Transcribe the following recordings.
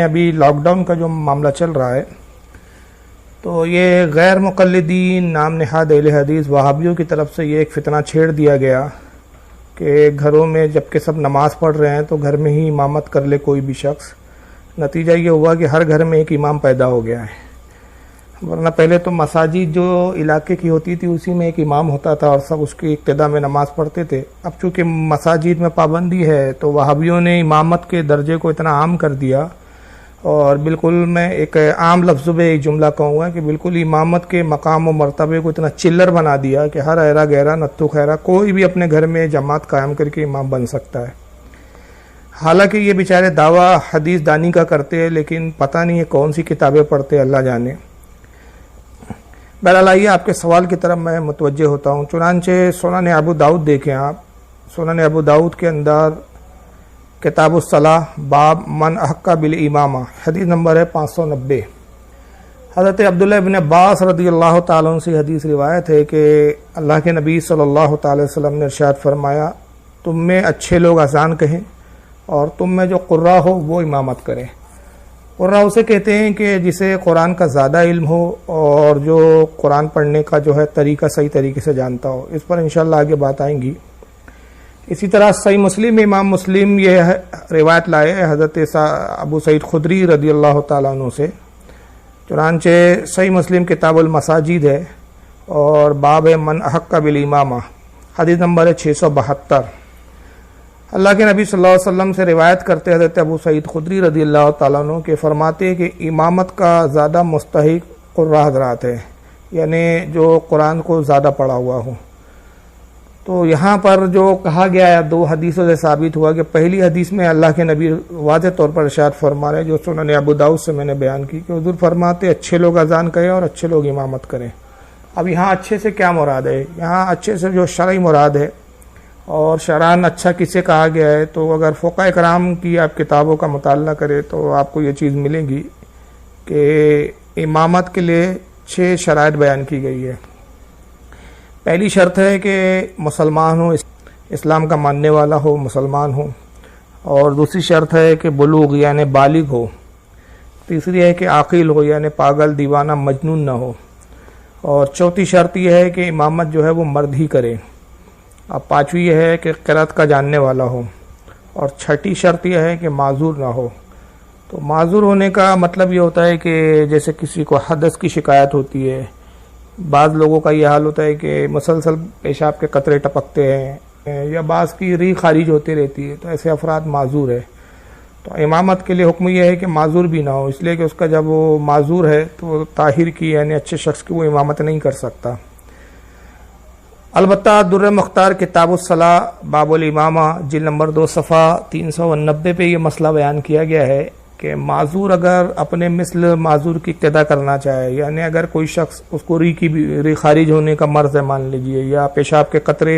ابھی lock down کا جو معاملہ چل رہا ہے تو یہ غیر مقلدین نام نہاد اہل حدیث وہابیوں کی طرف سے یہ ایک فتنہ چھیڑ دیا گیا کہ گھروں میں جب کہ سب نماز پڑھ رہے ہیں تو گھر میں ہی امامت کر لے کوئی بھی شخص. نتیجہ یہ ہوا کہ ہر گھر میں ایک امام پیدا ہو گیا ہے، ورنہ پہلے تو مساجد جو علاقے کی ہوتی تھی اسی میں ایک امام ہوتا تھا اور سب اس کی ابتدا میں نماز پڑھتے تھے. اب چونکہ مساجد میں پابندی ہے تو وہابیوں نے امامت کے درجے کو اتنا عام کر دیا، اور بالکل میں ایک عام لفظ میں ایک جملہ کہوں گا کہ بالکل امامت کے مقام و مرتبے کو اتنا چلر بنا دیا کہ ہر ایرا گہرا نتو خیرا کوئی بھی اپنے گھر میں جماعت قائم کر کے امام بن سکتا ہے. حالانکہ یہ بیچارے دعویٰ حدیث دانی کا کرتے ہیں لیکن پتہ نہیں ہے کون سی کتابیں پڑھتے اللہ جانے. بہرحال آئیے آپ کے سوال کی طرف میں متوجہ ہوتا ہوں. چنانچہ سنن ابو داؤد دیکھیں آپ، سنن ابو داؤد کے اندر کتاب الصلاح باب من احق بالامامہ حدیث نمبر ہے 590. حضرت عبداللہ ابن عباس رضی اللہ تعالیٰ عنہ سے حدیث روایت ہے کہ اللہ کے نبی صلی اللہ تعالی وسلم نے ارشاد فرمایا، تم میں اچھے لوگ اذان کہیں اور تم میں جو قرہ ہو وہ امامت کریں. قرہ اسے کہتے ہیں کہ جسے قرآن کا زیادہ علم ہو اور جو قرآن پڑھنے کا جو ہے طریقہ صحیح طریقے سے جانتا ہو. اس پر انشاءاللہ آگے بات آئیں گی. اسی طرح صحیح مسلم امام مسلم یہ روایت لائے حضرت ابو سعید خدری رضی اللہ تعالیٰ عنہ سے. چنانچہ صحیح مسلم کتاب المساجد ہے اور باب من احق بالامامہ حدیث نمبر ہے 672. اللہ کے نبی صلی اللہ علیہ وسلم سے روایت کرتے حضرت ابو سعید خدری رضی اللہ تعالیٰ عنہ کہ فرماتے کہ امامت کا زیادہ مستحق قرہ حضرات ہے، یعنی جو قرآن کو زیادہ پڑھا ہوا ہو. تو یہاں پر جو کہا گیا ہے دو حدیثوں سے ثابت ہوا کہ پہلی حدیث میں اللہ کے نبی واضح طور پر ارشاد فرما رہے جو سنن ابو داؤد سے میں نے بیان کی کہ حضور فرماتے اچھے لوگ اذان کریں اور اچھے لوگ امامت کریں. اب یہاں اچھے سے کیا مراد ہے؟ یہاں اچھے سے جو شرعی مراد ہے، اور شرعاً اچھا کسے کہا گیا ہے تو اگر فقہاء کرام کی آپ کتابوں کا مطالعہ کریں تو آپ کو یہ چیز ملے گی کہ امامت کے لیے 6 شرائط بیان کی گئی ہے. پہلی شرط ہے کہ مسلمان ہو، اسلام کا ماننے والا ہو، مسلمان ہو. اور دوسری شرط ہے کہ بلوغ یعنی بالغ ہو. تیسری ہے کہ عاقل ہو یعنی پاگل دیوانہ مجنون نہ ہو. اور چوتھی شرط یہ ہے کہ امامت جو ہے وہ مرد ہی کرے. اب پانچویں یہ ہے کہ قرأت کا جاننے والا ہو. اور چھٹی شرط یہ ہے کہ معذور نہ ہو. تو معذور ہونے کا مطلب یہ ہوتا ہے کہ جیسے کسی کو حدث کی شکایت ہوتی ہے، بعض لوگوں کا یہ حال ہوتا ہے کہ مسلسل پیشاب کے قطرے ٹپکتے ہیں یا بعض کی ری خارج ہوتی رہتی ہے، تو ایسے افراد معذور ہے. تو امامت کے لیے حکم یہ ہے کہ معذور بھی نہ ہو، اس لیے کہ اس کا جب وہ معذور ہے تو طاہر کی یعنی اچھے شخص کی وہ امامت نہیں کر سکتا. البتہ در مختار کتاب الصلاح باب الامامہ جلد نمبر 2 صفحہ 390 پہ یہ مسئلہ بیان کیا گیا ہے کہ معذور اگر اپنے مثل معذور کی اقتدا کرنا چاہے، یعنی اگر کوئی شخص اس کو ری خارج ہونے کا مرض ہے مان لیجئے، یا پیشاب کے قطرے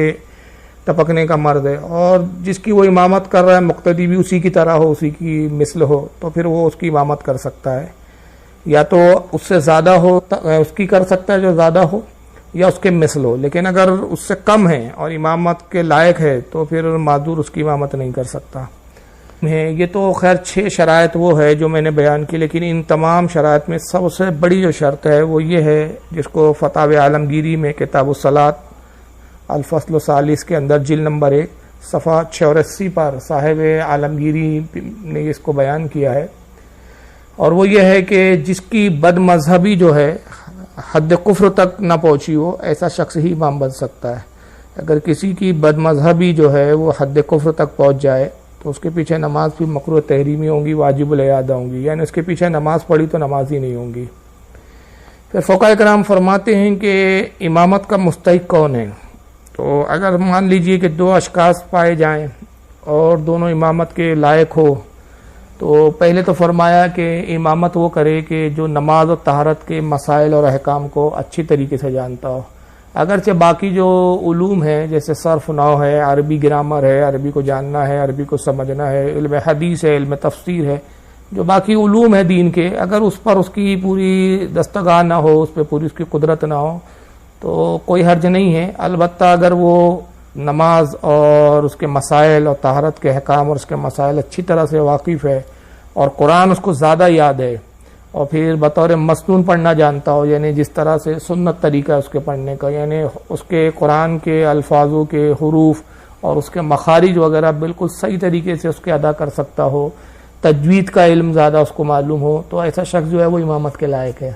ٹپکنے کا مرض ہے، اور جس کی وہ امامت کر رہا ہے مقتدی بھی اسی کی طرح ہو، اسی کی مثل ہو، تو پھر وہ اس کی امامت کر سکتا ہے. یا تو اس سے زیادہ ہو اس کی کر سکتا ہے جو زیادہ ہو، یا اس کے مثل ہو. لیکن اگر اس سے کم ہے اور امامت کے لائق ہے تو پھر معذور اس کی امامت نہیں کر سکتا. یہ تو خیر 6 شرائط وہ ہے جو میں نے بیان کی، لیکن ان تمام شرائط میں سب سے بڑی جو شرط ہے وہ یہ ہے جس کو فتاوی عالمگیری میں کتاب الصلاۃ الفصل الثالث کے اندر جلد نمبر 1 صفحہ 86 پر صاحب عالمگیری نے اس کو بیان کیا ہے. اور وہ یہ ہے کہ جس کی بد مذہبی جو ہے حد کفر تک نہ پہنچی ہو، ایسا شخص ہی امام بن سکتا ہے. اگر کسی کی بد مذہبی جو ہے وہ حد کفر تک پہنچ جائے تو اس کے پیچھے نماز بھی مکروہ تحریمی ہوں گی، واجب الاعادہ ہوں گی، یعنی اس کے پیچھے نماز پڑھی تو نماز ہی نہیں ہوں گی. پھر فقہاء کرام فرماتے ہیں کہ امامت کا مستحق کون ہے. تو اگر مان لیجئے کہ 2 اشخاص پائے جائیں اور دونوں امامت کے لائق ہو، تو پہلے تو فرمایا کہ امامت وہ کرے کہ جو نماز و طہارت کے مسائل اور احکام کو اچھی طریقے سے جانتا ہو. اگرچہ باقی جو علوم ہیں جیسے صرف نحو ہے، عربی گرامر ہے، عربی کو جاننا ہے، عربی کو سمجھنا ہے، علم حدیث ہے، علم تفسیر ہے، جو باقی علوم ہے دین کے، اگر اس پر اس کی پوری دستگاہ نہ ہو، اس پہ پوری اس کی قدرت نہ ہو تو کوئی حرج نہیں ہے. البتہ اگر وہ نماز اور اس کے مسائل اور طہارت کے احکام اور اس کے مسائل اچھی طرح سے واقف ہے اور قرآن اس کو زیادہ یاد ہے، اور پھر بطور مسنون پڑھنا جانتا ہو، یعنی جس طرح سے سنت طریقہ ہے اس کے پڑھنے کا، یعنی اس کے قرآن کے الفاظوں کے حروف اور اس کے مخارج وغیرہ بالکل صحیح طریقے سے اس کے ادا کر سکتا ہو، تجوید کا علم زیادہ اس کو معلوم ہو، تو ایسا شخص جو ہے وہ امامت کے لائق ہے۔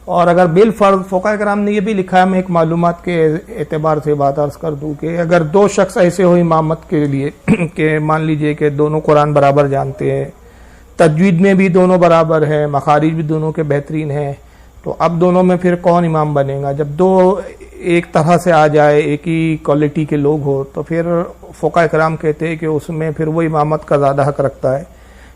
اور اگر بالفرض فقہاء کرام نے یہ بھی لکھا ہے، میں ایک معلومات کے اعتبار سے بات عرض کر دوں کہ اگر دو شخص ایسے ہو امامت کے لیے کہ مان لیجئے کہ دونوں قرآن برابر جانتے ہیں، تجوید میں بھی دونوں برابر ہیں، مخارج بھی دونوں کے بہترین ہیں، تو اب دونوں میں پھر کون امام بنے گا؟ جب دو ایک طرح سے آ جائے، ایک ہی کوالٹی کے لوگ ہو، تو پھر فقہاء کرام کہتے ہیں کہ اس میں پھر وہ امامت کا زیادہ حق رکھتا ہے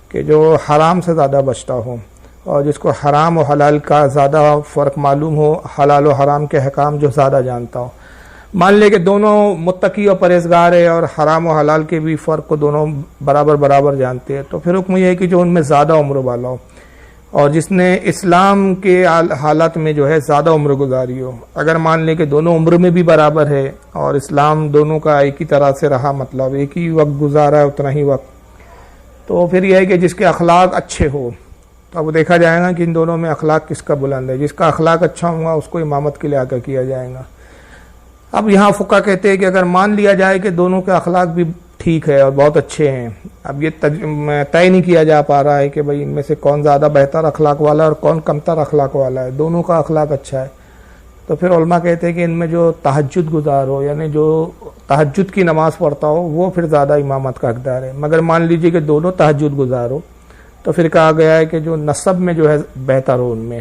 کہ جو حرام سے زیادہ بچتا ہو، اور جس کو حرام و حلال کا زیادہ فرق معلوم ہو، حلال و حرام کے حکام جو زیادہ جانتا ہو۔ مان لے کہ دونوں متقی اور پرہیزگار ہے اور حرام و حلال کے بھی فرق کو دونوں برابر جانتے ہیں، تو پھر حکم یہ ہے کہ جو ان میں زیادہ عمر والا ہو اور جس نے اسلام کے حالات میں جو ہے زیادہ عمر گزاری ہو۔ اگر مان لے کہ دونوں عمر میں بھی برابر ہے اور اسلام دونوں کا ایک ہی طرح سے رہا، مطلب ایک ہی وقت گزارا ہے اتنا ہی وقت، تو پھر یہ ہے کہ جس کے اخلاق اچھے ہو، تو اب دیکھا جائے گا کہ ان دونوں میں اخلاق کس کا بلند ہے۔ جس کا اخلاق اچھا ہوگا اس کو امامت کے لیے آگاہ کیا جائے گا۔ اب یہاں فقہ کہتے ہیں کہ اگر مان لیا جائے کہ دونوں کے اخلاق بھی ٹھیک ہے اور بہت اچھے ہیں، اب یہ طے نہیں کیا جا پا رہا ہے کہ بھئی ان میں سے کون زیادہ بہتر اخلاق والا ہے اور کون کمتر اخلاق والا ہے، دونوں کا اخلاق اچھا ہے، تو پھر علماء کہتے ہیں کہ ان میں جو تہجد گزار ہو، یعنی جو تہجد کی نماز پڑھتا ہو، وہ پھر زیادہ امامت کا حقدار ہے۔ مگر مان لیجئے کہ دونوں تہجد گزار ہو، تو پھر کہا گیا ہے کہ جو نسب میں جو ہے بہتر ہو ان میں،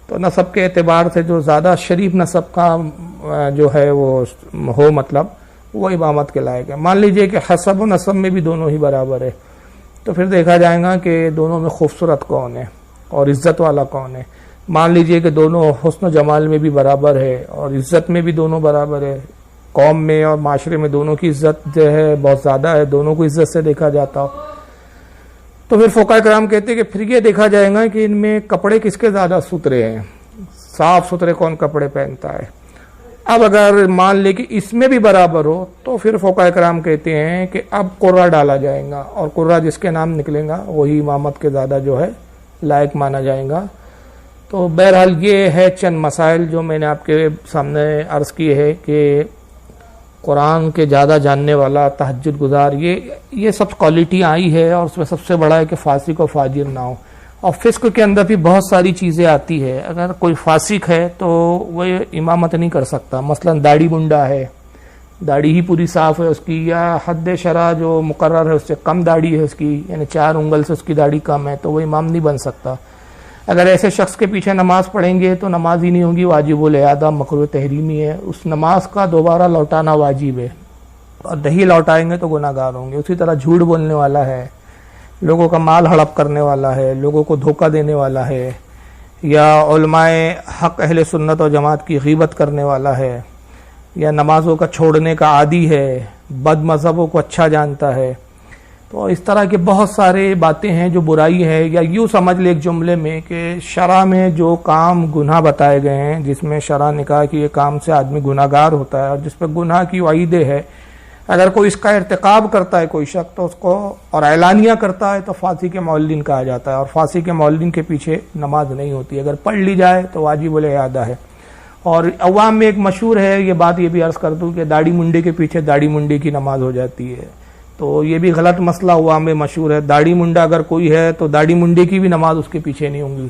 تو نسب کے اعتبار سے جو زیادہ شریف نسب کا جو ہے وہ ہو، مطلب وہ امامت کے لائق ہے۔ مان لیجئے کہ حسب و نسب میں بھی دونوں ہی برابر ہے، تو پھر دیکھا جائے گا کہ دونوں میں خوبصورت کون ہے اور عزت والا کون ہے۔ مان لیجئے کہ دونوں حسن و جمال میں بھی برابر ہے اور عزت میں بھی دونوں برابر ہے، قوم میں اور معاشرے میں دونوں کی عزت جو ہے بہت زیادہ ہے، دونوں کو عزت سے دیکھا جاتا ہو، تو پھر فقہاء کرام کہتے ہیں کہ پھر یہ دیکھا جائے گا کہ ان میں کپڑے کس کے زیادہ ستھرے ہیں، صاف ستھرے کون کپڑے پہنتا ہے۔ اب اگر مان لے کہ اس میں بھی برابر ہو، تو پھر فقہاء کرام کہتے ہیں کہ اب قرہ ڈالا جائے گا، اور قرہ جس کے نام نکلے گا وہی امامت کے زیادہ جو ہے لائق مانا جائے گا۔ تو بہرحال یہ ہے چند مسائل جو میں نے آپ کے سامنے عرض کیے ہے کہ قرآن کے زیادہ جاننے والا، تہجد گزار، یہ سب کوالٹی آئی ہے، اور اس میں سب سے بڑا ہے کہ فاسق و فاجر نہ ہو۔ اور فسق کے اندر بھی بہت ساری چیزیں آتی ہے، اگر کوئی فاسق ہے تو وہ امامت نہیں کر سکتا، مثلا داڑھی منڈا ہے، داڑھی ہی پوری صاف ہے اس کی، یا حد شرع جو مقرر ہے اس سے کم داڑھی ہے اس کی، یعنی 4 انگل سے اس کی داڑھی کم ہے، تو وہ امام نہیں بن سکتا۔ اگر ایسے شخص کے پیچھے نماز پڑھیں گے تو نماز ہی نہیں ہوگی، واجب الاعادہ مکروہ تحریمی ہے، اس نماز کا دوبارہ لوٹانا واجب ہے، اور نہیں لوٹائیں گے تو گناہ گار ہوں گے۔ اسی طرح جھوٹ بولنے والا ہے، لوگوں کا مال ہڑپ کرنے والا ہے، لوگوں کو دھوکہ دینے والا ہے، یا علماء حق اہل سنت و جماعت کی غیبت کرنے والا ہے، یا نمازوں کا چھوڑنے کا عادی ہے، بد مذہبوں کو اچھا جانتا ہے، تو اس طرح کے بہت سارے باتیں ہیں جو برائی ہے۔ یا یوں سمجھ لے ایک جملے میں کہ شرع میں جو کام گناہ بتائے گئے ہیں، جس میں شرع نے کہا کہ یہ کام سے آدمی گناہ گار ہوتا ہے اور جس پہ گناہ کی وعیدیں ہے، اگر کوئی اس کا ارتکاب کرتا ہے کوئی شخص تو اس کو اور اعلانیہ کرتا ہے تو فاسق معلن کہا جاتا ہے، اور فاسق معلن کے پیچھے نماز نہیں ہوتی، اگر پڑھ لی جائے تو واجب الاعادہ ہے۔ اور عوام میں ایک مشہور ہے یہ بات، یہ بھی عرض کر دوں کہ داڑھی منڈے کے پیچھے داڑھی منڈے کی نماز ہو جاتی ہے، تو یہ بھی غلط مسئلہ عوام میں مشہور ہے۔ داڑھی منڈا اگر کوئی ہے تو داڑھی منڈے کی بھی نماز اس کے پیچھے نہیں ہوں گی،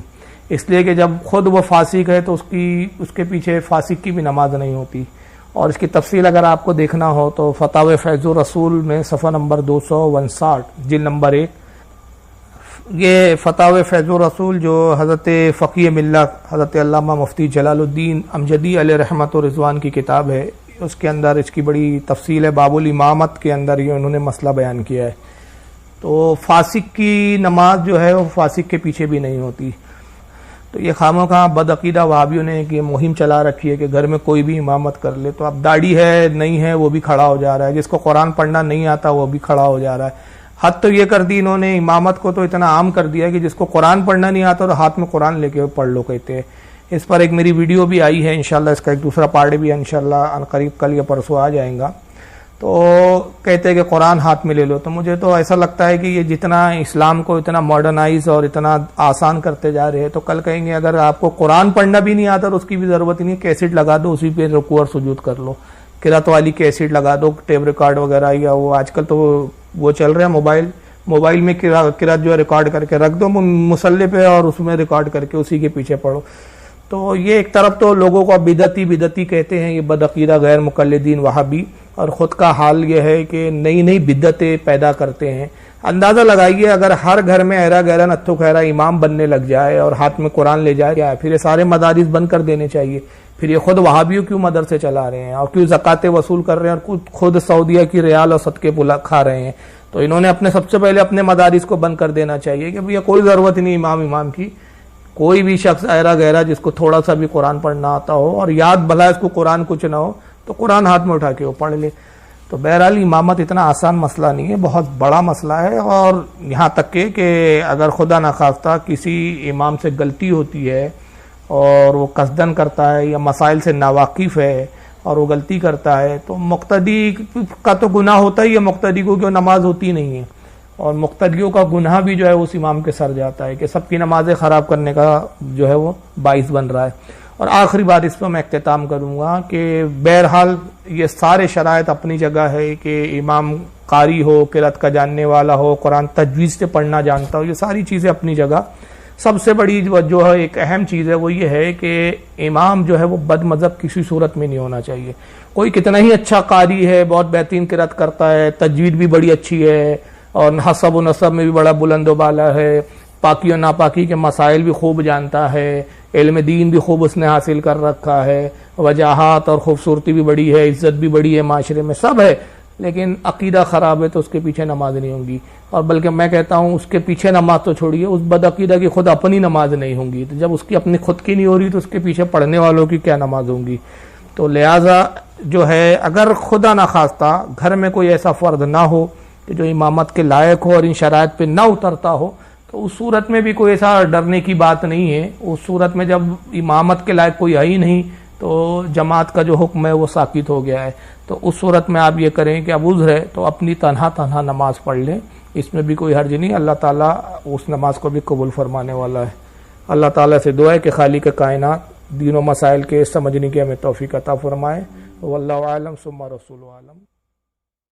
اس لیے کہ جب خود وہ فاسق ہے تو اس کے پیچھے فاسق کی بھی نماز نہیں ہوتی۔ اور اس کی تفصیل اگر آپ کو دیکھنا ہو تو فتاوی فیض الرسول میں صفحہ نمبر 259 جلد نمبر 1، یہ فتاوی فیض الرسول جو حضرت فقیہ ملت حضرت علامہ مفتی جلال الدین امجدی علیہ رحمت و رضوان کی کتاب ہے، اس کے اندر اس کی بڑی تفصیل ہے، باب الامامت کے اندر یہ انہوں نے مسئلہ بیان کیا ہے۔ تو فاسق کی نماز جو ہے وہ فاسق کے پیچھے بھی نہیں ہوتی۔ تو یہ خاموں کا بدعقیدہ وہابیوں نے کہ مہم چلا رکھی ہے کہ گھر میں کوئی بھی امامت کر لے، تو اب داڑھی ہے نہیں ہے وہ بھی کھڑا ہو جا رہا ہے، جس کو قرآن پڑھنا نہیں آتا وہ بھی کھڑا ہو جا رہا ہے۔ حد تو یہ کر دی انہوں نے، امامت کو تو اتنا عام کر دیا کہ جس کو قرآن پڑھنا نہیں آتا اور ہاتھ میں قرآن لے کے پڑھ لو کہتے ہیں۔ اس پر ایک میری ویڈیو بھی آئی ہے، انشاءاللہ اس کا ایک دوسرا پارٹ بھی انشاءاللہ عنقریب کل یا پرسوں آ جائیں گا۔ تو کہتے ہیں کہ قرآن ہاتھ میں لے لو. تو مجھے تو ایسا لگتا ہے کہ یہ جتنا اسلام کو اتنا ماڈرنائز اور اتنا آسان کرتے جا رہے ہیں، تو کل کہیں گے اگر آپ کو قرآن پڑھنا بھی نہیں آتا تو اس کی بھی ضرورت نہیں، کیسٹ لگا دو، اسی پہ رکوع اور سجود کر لو، قرات والی کیسٹ لگا دو، ٹیپ ریکارڈ وغیرہ، یا وہ آج کل تو وہ چل رہے ہیں موبائل میں قرات جو ہے ریکارڈ کر کے رکھ دو مصلی پہ، اور اس میں ریکارڈ کر کے اسی کے پیچھے پڑھو. تو یہ ایک طرف تو لوگوں کو بدعتی کہتے ہیں، یہ بدعقیدہ غیر مقلدین وہابی، اور خود کا حال یہ ہے کہ نئی بدعتیں پیدا کرتے ہیں. اندازہ لگائیے اگر ہر گھر میں ایرا گیرا نتھو خیرا امام بننے لگ جائے اور ہاتھ میں قرآن لے جائے، کیا ہے پھر یہ سارے مدارس بند کر دینے چاہیے. پھر یہ خود وہابیوں کیوں مدرسے چلا رہے ہیں اور کیوں زکاتیں وصول کر رہے ہیں اور خود سعودیہ کی ریال اور صدقے کھا رہے ہیں. تو انہوں نے سب سے پہلے اپنے مدارس کو بند کر دینا چاہیے کہ بھئی کوئی ضرورت نہیں امام کی. کوئی بھی شخص ایرا گہرا جس کو تھوڑا سا بھی قرآن پڑھنا آتا ہو اور یاد بھلا اس کو قرآن کچھ نہ ہو تو قرآن ہاتھ میں اٹھا کے وہ پڑھ لے. تو بہرحال امامت اتنا آسان مسئلہ نہیں ہے، بہت بڑا مسئلہ ہے. اور یہاں تک کہ اگر خدا نخواستہ کسی امام سے غلطی ہوتی ہے اور وہ قصدن کرتا ہے یا مسائل سے ناواقف ہے اور وہ غلطی کرتا ہے، تو مقتدی کا تو گناہ ہوتا ہی ہے، مقتدی کو نماز ہوتی نہیں ہے، اور مقتدیوں کا گناہ بھی جو ہے اس امام کے سر جاتا ہے کہ سب کی نمازیں خراب کرنے کا جو ہے وہ باعث بن رہا ہے. اور آخری بات اس پہ میں اختتام کروں گا کہ بہرحال یہ سارے شرائط اپنی جگہ ہے کہ امام قاری ہو، قرات کا جاننے والا ہو، قرآن تجوید سے پڑھنا جانتا ہو، یہ ساری چیزیں اپنی جگہ. سب سے بڑی جو ہے ایک اہم چیز ہے وہ یہ ہے کہ امام جو ہے وہ بد مذہب کسی صورت میں نہیں ہونا چاہیے. کوئی کتنا ہی اچھا قاری ہے، بہت بہترین قرات کرتا ہے، تجوید بھی بڑی اچھی ہے اور حسب و نصب میں بھی بڑا بلند و بالا ہے، پاکی و ناپاکی کے مسائل بھی خوب جانتا ہے، علم دین بھی خوب اس نے حاصل کر رکھا ہے، وجاہت اور خوبصورتی بھی بڑی ہے، عزت بھی بڑی ہے، معاشرے میں سب ہے، لیکن عقیدہ خراب ہے تو اس کے پیچھے نماز نہیں ہوں گی. اور بلکہ میں کہتا ہوں اس کے پیچھے نماز تو چھوڑیے، اس بد عقیدہ کی خود اپنی نماز نہیں ہوں گی. تو جب اس کی اپنی خود کی نہیں ہو رہی تو اس کے پیچھے پڑھنے والوں کی کیا نماز ہوں گی. تو لہٰذا جو ہے اگر خدا نخواستہ گھر میں کوئی ایسا فرد نہ ہو کہ جو امامت کے لائق ہو اور ان شرائط پہ نہ اترتا ہو، تو اس صورت میں بھی کوئی ایسا ڈرنے کی بات نہیں ہے. اس صورت میں جب امامت کے لائق کوئی ہے ہی نہیں تو جماعت کا جو حکم ہے وہ ساقط ہو گیا ہے. تو اس صورت میں آپ یہ کریں کہ اب عذر ہے تو اپنی تنہا نماز پڑھ لیں، اس میں بھی کوئی حرج نہیں. اللہ تعالیٰ اس نماز کو بھی قبول فرمانے والا ہے. اللہ تعالیٰ سے دعا ہے کہ خالق کائنات دین و مسائل کے سمجھنے کی ہمیں توفیق عطا فرمائے. واللہ اعلم ثم رسول عالم.